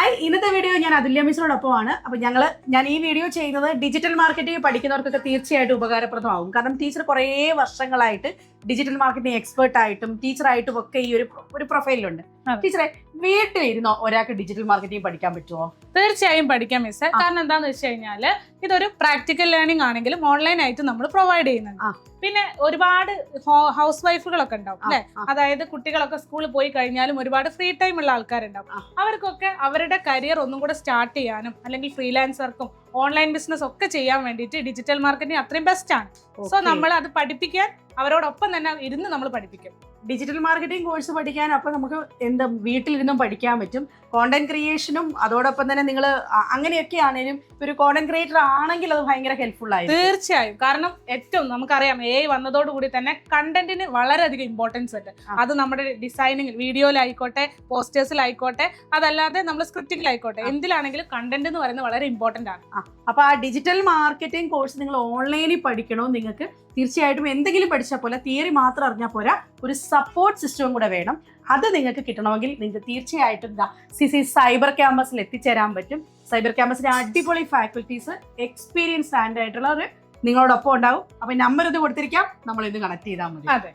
Hi, ഇന്നത്തെ video ഞാൻ അതുല്യ മിസ്സിനോടൊപ്പമാണ്. അപ്പോൾ ഞാൻ ഈ വീഡിയോ ചെയ്യുന്നത് ഡിജിറ്റൽ മാർക്കറ്റിംഗ് പഠിക്കുന്നവർക്കൊക്കെ തീർച്ചയായിട്ടും ഉപകാരപ്രദമാകും. കാരണം ടീച്ചർ കുറേ വർഷങ്ങളായിട്ട് ഡിജിറ്റൽ മാർക്കറ്റിംഗ് എക്സ്പേർട്ട് ആയിട്ടും ടീച്ചറായിട്ടും ഒക്കെ ഈ ഒരു പ്രൊഫൈലുണ്ട്. ടീച്ചറെ, വീട്ടിലിരുന്നോ ഒരാൾക്ക് ഡിജിറ്റൽ മാർക്കറ്റിംഗ് പഠിക്കാൻ പറ്റുമോ? തീർച്ചയായും പഠിക്കാം മിസ്സേ. കാരണം എന്താണെന്ന് വെച്ച് കഴിഞ്ഞാൽ ഇതൊരു പ്രാക്ടിക്കൽ ലേണിംഗ് ആണെങ്കിലും ഓൺലൈൻ ആയിട്ട് നമ്മൾ പ്രൊവൈഡ് ചെയ്യുന്നുണ്ട്. പിന്നെ ഒരുപാട് ഹൗസ് വൈഫുകളൊക്കെ ഉണ്ടാവും അല്ലെ, അതായത് കുട്ടികളൊക്കെ സ്കൂളിൽ പോയി കഴിഞ്ഞാലും ഒരുപാട് ഫ്രീ ടൈം ഉള്ള ആൾക്കാരുണ്ടാവും. അവർക്കൊക്കെ അവരുടെ കരിയർ ഒന്നും കൂടെ സ്റ്റാർട്ട് ചെയ്യാനും അല്ലെങ്കിൽ ഫ്രീലാൻസർക്കും ഓൺലൈൻ ബിസിനസ് ഒക്കെ ചെയ്യാൻ വേണ്ടിയിട്ട് ഡിജിറ്റൽ മാർക്കറ്റിംഗ് അത്രയും ബെസ്റ്റ് ആണ്. സോ നമ്മൾ അത് പഠിപ്പിക്കാൻ അവരോടൊപ്പം തന്നെ ഇരുന്ന് നമ്മൾ പഠിപ്പിക്കും. ഡിജിറ്റൽ മാർക്കറ്റിംഗ് കോഴ്സ് പഠിക്കാൻ അപ്പോൾ നമുക്ക് വീട്ടിലിരുന്നും പഠിക്കാൻ പറ്റും. കോണ്ടന്റ് ക്രിയേഷനും അതോടൊപ്പം തന്നെ നിങ്ങൾ അങ്ങനെയൊക്കെ ആണെങ്കിലും ഒരു കോണ്ടന്റ് ക്രിയേറ്റർ ആണെങ്കിൽ അത് ഭയങ്കര ഹെൽപ്ഫുൾ ആയിരിക്കും. തീർച്ചയായും. കാരണം ഏറ്റവും നമുക്കറിയാം AI വന്നതോടുകൂടി തന്നെ കണ്ടന്റിന് വളരെയധികം ഇമ്പോർട്ടൻസ് ഉണ്ട്. അത് നമ്മുടെ ഡിസൈനിങ് വീഡിയോയിലായിക്കോട്ടെ, പോസ്റ്റേഴ്സിലായിക്കോട്ടെ, അതല്ലാതെ നമ്മൾ സ്ക്രിപ്റ്റിംഗിലായിക്കോട്ടെ, എന്തിലാണെങ്കിലും കണ്ടന്റ് എന്ന് പറയുന്നത് വളരെ ഇമ്പോർട്ടന്റ് ആണ്. അപ്പോൾ ആ ഡിജിറ്റൽ മാർക്കറ്റിംഗ് കോഴ്സ് നിങ്ങൾ ഓൺലൈനിൽ പഠിക്കണോ, നിങ്ങൾക്ക് തീർച്ചയായിട്ടും എന്തെങ്കിലും പഠിച്ചാൽ പോലെ തിയറി മാത്രം അറിഞ്ഞാൽ പോരാ, ഒരു സപ്പോർട്ട് സിസ്റ്റവും കൂടെ വേണം. അത് നിങ്ങൾക്ക് കിട്ടണമെങ്കിൽ നിങ്ങൾക്ക് തീർച്ചയായിട്ടും CC സൈബർ ക്യാമ്പസിൽ എത്തിച്ചേരാൻ പറ്റും. സൈബർ ക്യാമ്പസിലെ അടിപൊളി ഫാക്കൽറ്റീസ്, എക്സ്പീരിയൻസ്ഡ് ആയിട്ടുള്ളവർ നിങ്ങളോടൊപ്പം ഉണ്ടാവും. അപ്പോൾ നമ്പർ ഇത് കൊടുത്തിരിക്കാം, നമ്മൾ ഇത് കണക്ട് ചെയ്താൽ മതി. അതെ.